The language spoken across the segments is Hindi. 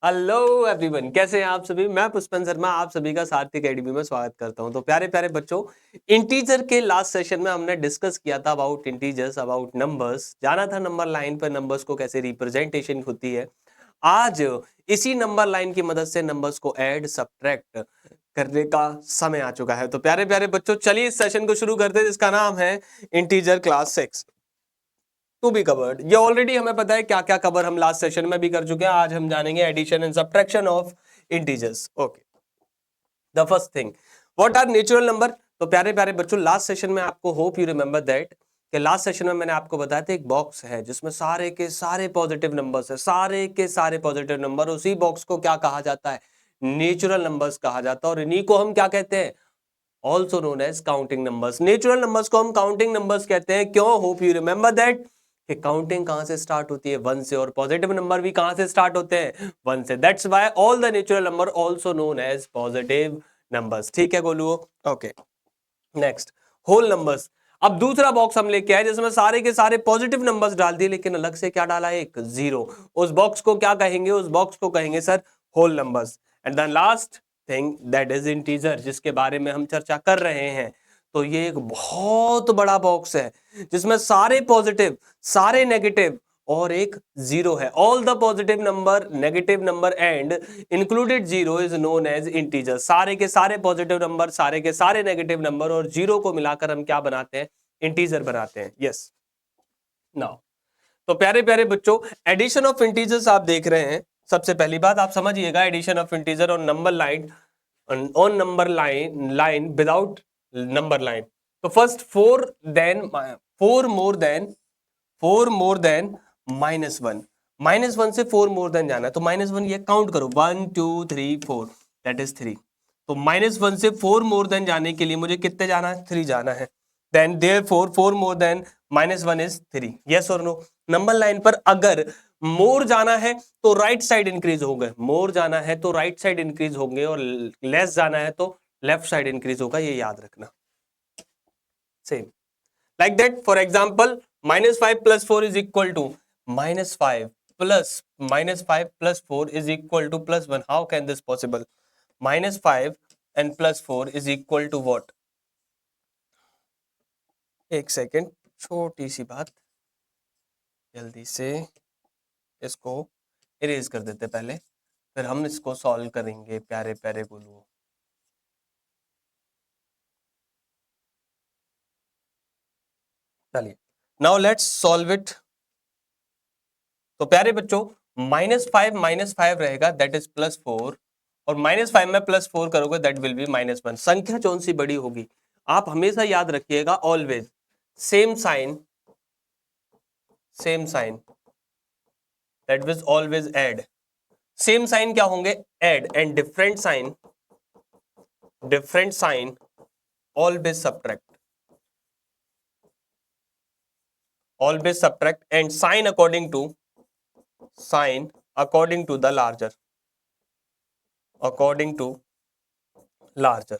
हेलो एवरीवन, कैसे हैं आप सभी। मैं पुष्पन शर्मा आप सभी का सार्थक एकेडमी में स्वागत करता हूं। तो प्यारे प्यारे बच्चों, इंटीजर के लास्ट सेशन में हमने डिस्कस किया था अबाउट इंटीजर्स, अबाउट नंबर्स। जाना था नंबर लाइन पर नंबर्स को कैसे रिप्रेजेंटेशन होती है। आज इसी नंबर लाइन की मदद से नंबर्स को ऐड सब्ट्रैक्ट करने का समय आ चुका है। तो प्यारे प्यारे बच्चों, चलिए इस सेशन को शुरू करते हैं जिसका नाम है integer class 6 to be covered. ये ऑलरेडी हमें पता है क्या क्या कवर हम लास्ट सेशन में भी कर चुके हैं। आज हम जानेंगे addition and subtraction of integers. Okay, the first thing, what are natural number. तो प्यारे प्यारे बच्चों, लास्ट सेशन में आपको होप यू रिमेंबर दैट कि लास्ट सेशन में मैंने आपको बताया था एक बॉक्स है जिसमें सारे के सारे पॉजिटिव नंबर्स है, सारे के सारे पॉजिटिव नंबर। उसी बॉक्स को क्या कहा जाता है? नेचुरल नंबर्स कहा जाता है। और इन्हीं को हम क्या कहते हैं? Also known as counting numbers. Natural numbers को हम काउंटिंग नंबर्स कहते हैं। क्यों? होप यू रिमेंबर दैट कि काउंटिंग कहां से स्टार्ट होती है? 1 से। और पॉजिटिव नंबर भी कहां से स्टार्ट होते हैं? 1 से। That's why all the natural number also known as positive numbers. ठीक है गोलुओ? Okay, next, whole numbers. अब दूसरा बॉक्स हम लेके आए जिसमें सारे के सारे पॉजिटिव नंबर्स डाल दिए, लेकिन अलग से क्या डाला? एक जीरो। उस बॉक्स को क्या कहेंगे? उस बॉक्स को कहेंगे sir whole numbers. And the last thing that is integer, जिसके बारे में हम चर्चा कर रहे हैं। तो ये एक बहुत बड़ा बॉक्स है जिसमें सारे पॉजिटिव, सारे नेगेटिव और एक जीरो है। All the positive number, negative number and included zero is known as integer. सारे के सारे पॉजिटिव नंबर, सारे के सारे नेगेटिव नंबर और जीरो को मिलाकर हम क्या बनाते हैं? इंटीजर बनाते हैं। यस, नाउ तो प्यारे प्यारे बच्चों, एडिशन ऑफ इंटीजर्स आप देख रहे हैं। सबसे पहली बात आप समझिएगा, addition of integer on number line, on number line without number line. तो फर्स्ट, फोर मोर देन -1। -1 से 4 मोर देन जाना है। तो -1 ये काउंट करो, 1 2 3 4, दैट इज 3। तो -1 से 4 मोर देन जाने के लिए मुझे कितने जाना है? 3 जाना है। Then therefore 4 more than -1 is 3। Yes और नो? नंबर लाइन पर अगर मोर जाना है तो राइट साइड इंक्रीज होंगे, मोर जाना है तो राइट साइड इंक्रीज होंगे, और लेस जाना है तो लेफ्ट साइड इंक्रीज होगा। ये याद रखना। Same like that. For example, -5 plus 4 is equal to -5 plus -5 plus 4 is equal to +1. How can this possible? -5 and +4 is equal to what? एक सेकेंड, छोटी सी बात, जल्दी से इसको इरेज कर देते पहले, फिर हम इसको सॉल्व करेंगे। प्यारे प्यारे बोलो, चलिए नाउ लेट्स सॉल्व इट। तो प्यारे बच्चों, -5 रहेगा, दैट इज +4, और -5 में +4 करोगे दैट विल बी -1। संख्या कौन सी बड़ी होगी? आप हमेशा याद रखिएगा, always same sign, same sign, that will always add. Same sign क्या होंगे? Add. And different sign always subtract, always subtract. And sign according to the larger, according to larger.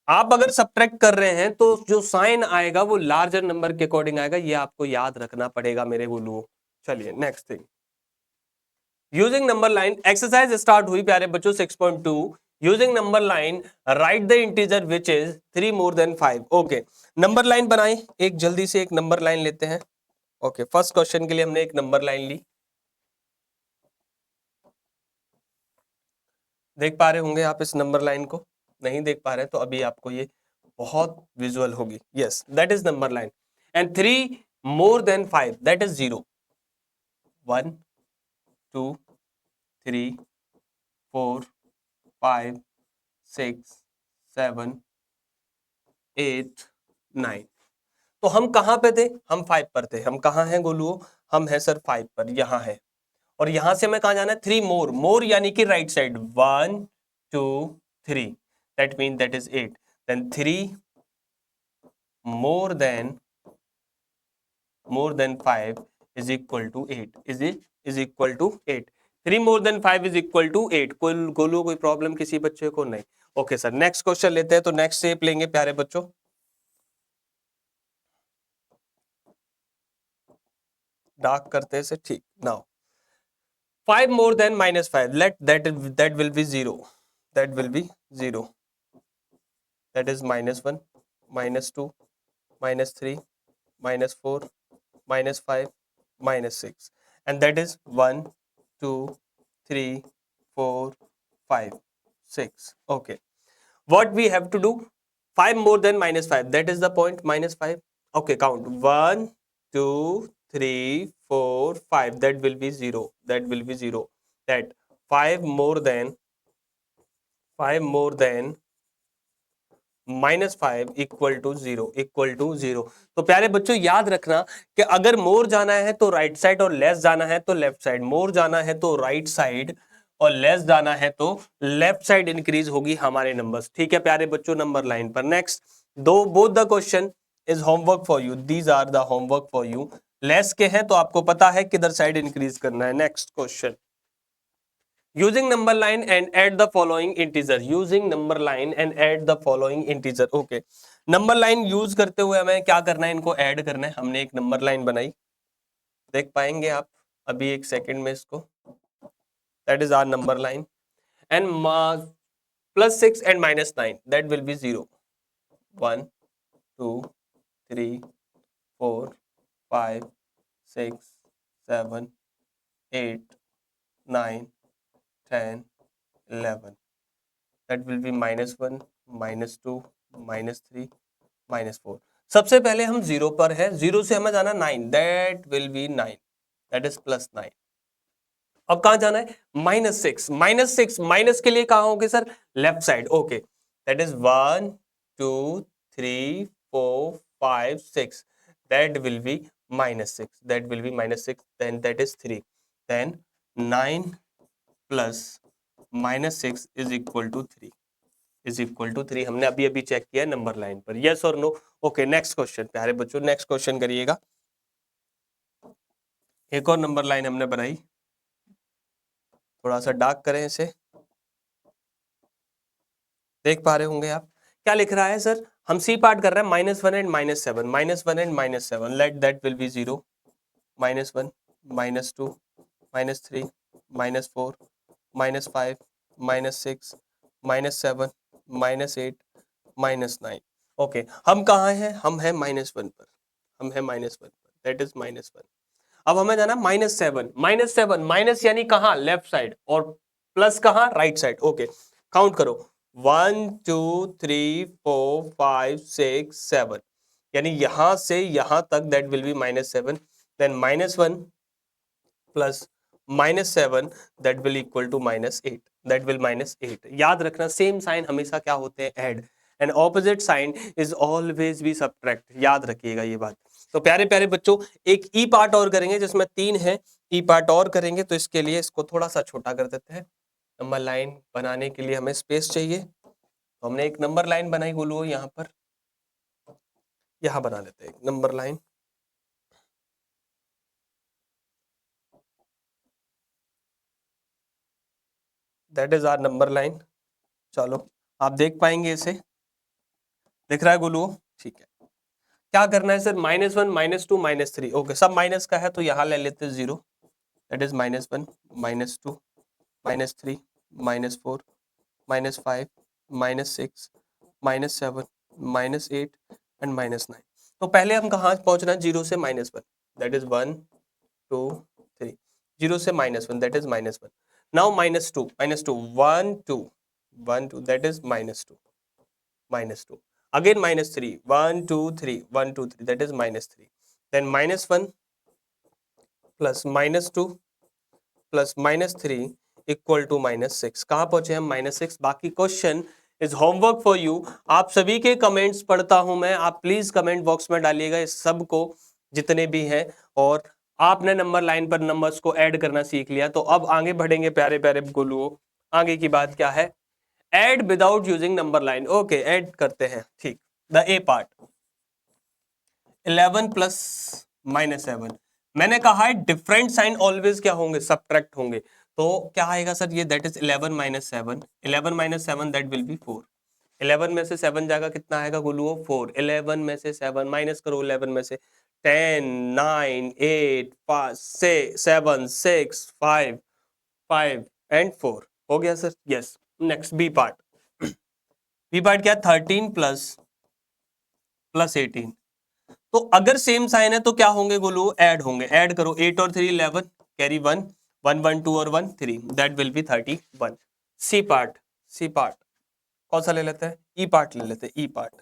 आप अगर सब्ट्रैक्ट कर रहे हैं तो जो साइन आएगा वो लार्जर नंबर के अकॉर्डिंग आएगा। ये आपको याद रखना पड़ेगा मेरे गुलुओं। चलिए next thing, using number line exercise start हुई प्यारे बच्चों 6.2। Using number line right the integer which is 3 more than 5। Okay, number line बनाई, एक जल्दी से एक नंबर लाइन लेते हैं। ओके, फर्स्ट क्वेश्चन के लिए हमने एक नंबर लाइन ली। देख पा रहे होंगे आप इस नंबर लाइन को? नहीं देख पा रहे तो अभी आपको ये बहुत विजुअल होगी। Yes, that is number line. And 3 more than 5, that is 0। 1 2 3 4 5 6 7 8 9। तो हम कहां पे थे? हम 5 पर थे। हम कहां हैं गोलुओ? हम हैं सर 5 पर, यहां है। और यहां से हमें कहां जाना है? 3 मोर, मोर यानी कि right side, 1 2 3, that mean that is 8। Then 3 more than 5 is equal to 8, is equal to 8। 3 more than 5 is equal to 8। कोई गोलू, कोई प्रॉब्लम किसी बच्चे को? नहीं। ओके सर, नेक्स्ट क्वेश्चन लेते हैं। तो नेक्स्ट स्टेप लेंगे प्यारे बच्चों, डार्क करते हैं से, ठीक। Now 5 more than -5, let that will be 0, that will be 0, that is -1, -2, -3, -4, -5, -6, and that is 1, 2, 3, 4, 5, 6. Okay, what we have to do? 5 more than -5, that is the point, -5. Okay, count 1, 2, 3, 4, 5, that will be 0, that will be 0, that 5 more than -5 equal to 0, equal to 0। तो प्यारे बच्चों याद रखना कि अगर मोर जाना है तो राइट साइड और लेस जाना है तो लेफ्ट साइड, मोर जाना है तो राइट साइड और लेस जाना है तो लेफ्ट साइड इंक्रीज होगी हमारे नंबर्स। ठीक है प्यारे बच्चों, नंबर लाइन पर नेक्स्ट दो both the question is homework for you, these are the homework for you. Less के हैं तो आपको पता है किधर साइड इंक्रीज करना है। Next question, using number line and add the following integer, using number line and add the following integer। okay, number line use करते हुए हमें क्या करना है, इनको ऐड करना है। हमने एक नंबर लाइन बनाई, देख पाएंगे आप अभी एक सेकंड में इसको, that is our number line and +6 and -9 that will be 0, 1, 2, 3, 4, 5, 6, 7, 8, 9, 10, 11, that will be -1, -2, -3, -4। सबसे पहले हम 0 पर है, 0 से हमें जाना 9, that will be 9, that is +9। अब कहां जाना है, -6, -6 माइनस के लिए कहां होंगे sir, left side. Okay, that is 1, 2, 3, 4, 5, 6, that will be -6, that will be -6, then that is 3, then 9 plus -6 is equal to 3, is equal to 3। हमने अभी अभी चेक किया नंबर लाइन पर, यस और नो। ओके, नेक्स्ट क्वेश्चन प्यारे बच्चों, नेक्स्ट क्वेश्चन करिएगा। एक और नंबर लाइन हमने बनाई, थोड़ा सा डार्क करें इसे, देख पा रहे होंगे आप क्या लिख रहा है सर। हम सी पार्ट कर रहे हैं, -1 and -7, -1 and -7, let that will B 0, -1, -2, -3, -4, -5, -6, -7, -8, -9। Okay, हम कहाँ हैं, हम हैं -1 पर, हम हैं -1 पर, दैट इज -1। अब हमें जाना -7, -7 माइनस यानी कहाँ, लेफ्ट साइड, और प्लस कहाँ, राइट साइड। ओके, काउंट करो, 1, 2, 3, 4, 5, 6, 7, यानी यहां से यहां तक, that will be -7, then -1 plus -7 that will equal to -8, that will -8। याद रखना सेम साइन हमेशा क्या होते हैं, add, and opposite sign is always be subtract, याद रखिएगा ये बात। तो प्यारे प्यारे बच्चों, एक ई पार्ट और करेंगे जिसमें 3 है, ई पार्ट और करेंगे, तो इसके लिए इसको थोड़ा सा छोटा कर देते हैं। नंबर लाइन बनाने के लिए हमें स्पेस चाहिए, तो हमने एक नंबर लाइन बनाई बोलो यहाँ पर, यहाँ बना लेते हैं एक number line, that is our number line. चलो आप देख पाएंगे इसे, दिख रहा है गोलू, ठीक है। क्या करना है सर, -1, -2, -3। ओके, सब माइनस का है तो यहाँ ले लेते हैं 0, दैट इज -1, -2, -3, -4, -5, -6, -7, -8 एंड -9। तो पहले हम कहाँ पहुंचना है, 0 से -1, दैट इज 1, 2, 3, 0 से -1, that is -1। Now -2, 1, 2, 1, 2, that is -2, again -3, 1, 2, 3, 1, 2, 3, that is -3, then -1 plus -2 plus -3 equal to -6। कहाँ पहुंचे हम, -6। बाकी question is homework for you. आप सभी के कमेंट्स पढ़ता हूं मैं, आप प्लीज कमेंट बॉक्स में डालिएगा इस सब को, जितने भी हैं। और आपने नंबर लाइन पर नंबर्स को ऐड करना सीख लिया, तो अब आगे बढ़ेंगे प्यारे प्यारे गोलुओं। आगे की बात क्या है, add without using number line. Okay, add करते हैं, ठीक। द ए पार्ट, 11 प्लस -7, मैंने कहा है डिफरेंट साइन ऑलवेज क्या होंगे, सब्ट्रैक्ट होंगे। तो क्या आएगा सर ये, that is 11 - 7, 11 - 7 that will B 4। 11 में से 7 जाएगा, कितना आएगा गोलुओ, 4। 11 में से 7 माइनस करो, 11 में से 10, 9, 8, 5, 7, 6, 5, 5 and 4 हो गया sir, yes. Next B part. B part क्या है? 13 प्लस 18। तो अगर सेम साइन है तो क्या होंगे गोलू? ऐड होंगे। ऐड करो, 8 और 3 11, कैरी 1 1 1 2 और 1 3, that will be 31। C part, C part कौन सा ले लेते हैं? ई पार्ट ले लेते हैं, E part.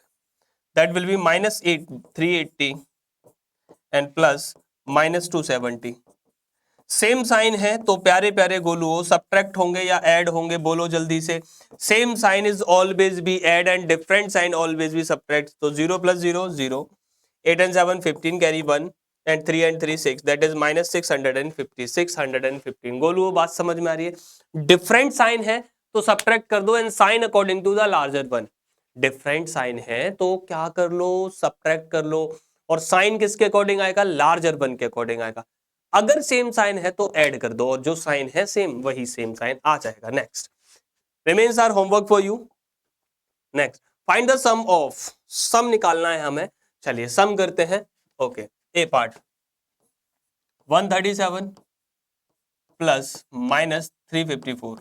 That will be -8 380 and plus -270। Same sign है तो प्यारे प्यारे गोलुओ सब्ट्रैक्ट होंगे या ऐड होंगे? बोलो जल्दी से। Same sign is always be add and different sign always be subtract. तो 0 + 0 0, 8 and 7 15, कैरी 1 and 3 and 3 6, दैट इज -650 615। गोलुओ बात समझ में आ रही है? डिफरेंट साइन है तो सब्ट्रैक्ट कर दो and sign according to the larger one. Different sign है तो क्या कर लो? सब्ट्रैक्ट कर लो। और साइन किसके अकॉर्डिंग आएगा? लार्जर वन के अकॉर्डिंग आएगा। अगर सेम साइन है तो ऐड कर दो और जो साइन है सेम वही सेम साइन आ जाएगा। Next remains are homework for you. Next find the sum of, sum निकालना है हमें। चलिए सम करते हैं। Okay, A part 137 plus -354।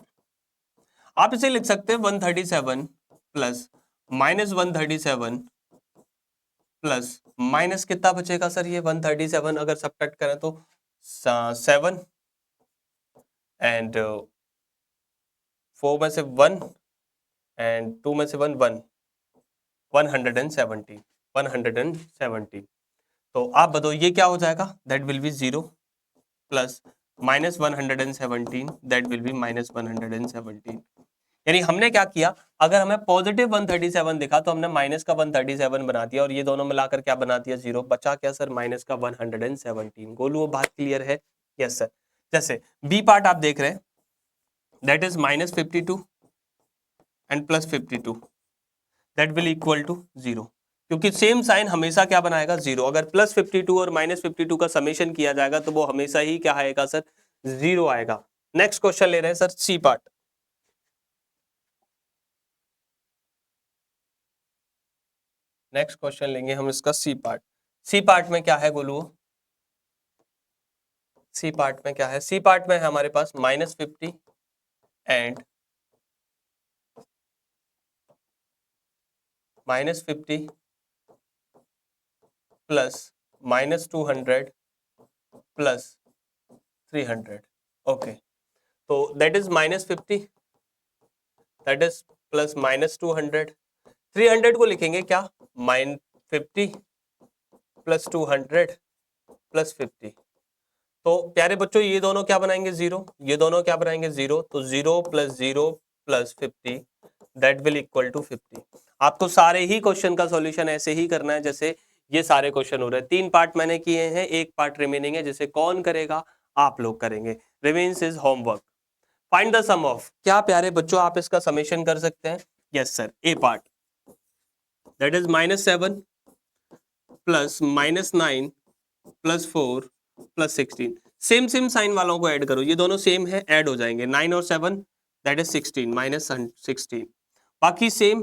आप इसे लिख सकते हैं 137 प्लस -137 प्लस माइनस कितना बचेगा सर? ये 137 अगर सब्ट्रैक्ट करें तो 7 एंड 4 में से 1 एंड 2 में से 1 1, 170। तो आप बताओ ये क्या हो जाएगा? That will B 0 plus -117, that will B -117। यानी हमने क्या किया? अगर हमें पॉजिटिव 137 दिखा तो हमने माइनस का 137 बना दिया और ये दोनों मिलाकर क्या बना दिया? 0। बचा क्या सर? माइनस का 117। गोलू वो बात क्लियर है? Yes sir. जैसे बी पार्ट आप देख रहे हैं, that is -52 and +52, that will equal to 0। क्योंकि सेम साइन हमेशा क्या बनाएगा? 0। अगर +52 और -52 का समेशन किया जाएगा तो वो हमेशा ही क्या आएगा सर? 0 आएगा। नेक्स्ट क्वेश्चन ले रहे हैं sir, C part. Next question लेंगे हम इसका सी पार्ट। सी पार्ट में क्या है गोलू? सी पार्ट में क्या है? सी पार्ट में है हमारे पास -50 एंड -50 प्लस -200 प्लस 300। ओके, तो that is -50, that is plus -200। 300 को लिखेंगे क्या? -50 प्लस 200 प्लस 50। तो प्यारे बच्चों ये दोनों क्या बनाएंगे? 0। ये दोनों क्या बनाएंगे? 0। तो 0 + 0 plus 50, that will equal to 50। आपको सारे ही क्वेश्चन का सॉल्यूशन ऐसे ही करना है जैसे ये सारे क्वेश्चन हो रहे हैं। 3 पार्ट मैंने किए हैं, 1 पार्ट रिमेनिंग है जिसे कौन करेगा? आप लोग करेंगे। Remains is homework. Find the sum of. क्या प्यारे बच्चों आप इसका समेशन कर सकते हैं? Yes sir. A part that is -7 plus -9 plus 4 plus 16। Same same sign वालों को ऐड करो, ये दोनों सेम है, ऐड हो जाएंगे। 9 और 7 दैट इज 16 -16। बाकी सेम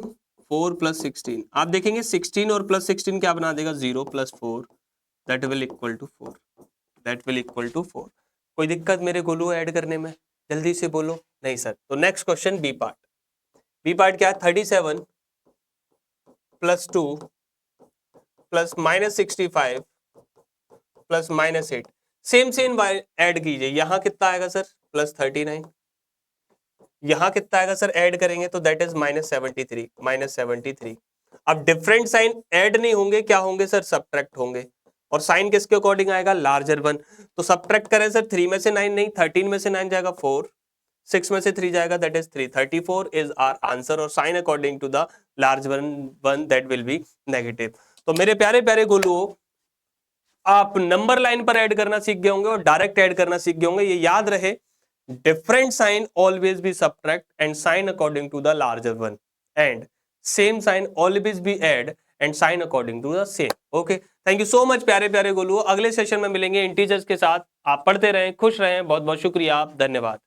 4 + 16। आप देखेंगे 16 और +16 क्या बना देगा? 0 + 4, that will equal to 4, that will equal to 4। कोई दिक्कत मेरे गोलू ऐड करने में? जल्दी से बोलो। नहीं सर। तो next question B part. B part क्या है? 37 plus 2 plus -65 plus -8। Same same add कीजिए। यहां कितना आएगा सर? +39। यहां कितना आएगा सर? ऐड करेंगे तो दैट इज -73। अब डिफरेंट साइन ऐड नहीं होंगे, क्या होंगे सर? सब्ट्रैक्ट होंगे। और साइन किसके अकॉर्डिंग आएगा? Larger one. तो सब्ट्रैक्ट करें सर, 3 में से 9 नहीं, 13 में से 9 जाएगा 4, 6 में से 3 जाएगा that is 3, 34 is our answer. और sign according to the large one that will be negative. तो मेरे प्यारे प्यारे गोलुओं, आप नंबर लाइन पर ऐड करना सीख गए होंगे और डायरेक्ट ऐड करना सीख गए होंगे। ये याद रहे, different sign always be subtract and sign according to the larger one, and same sign always be add and sign according to the same. Okay, thank you so much प्यारे प्यारे गोलुओं। अगले सेशन में मिलेंगे इंटीजर्स के साथ। आप पढ़ते रहें, खुश रहें। बहुत बहुत शुक्रिया, धन्यवाद।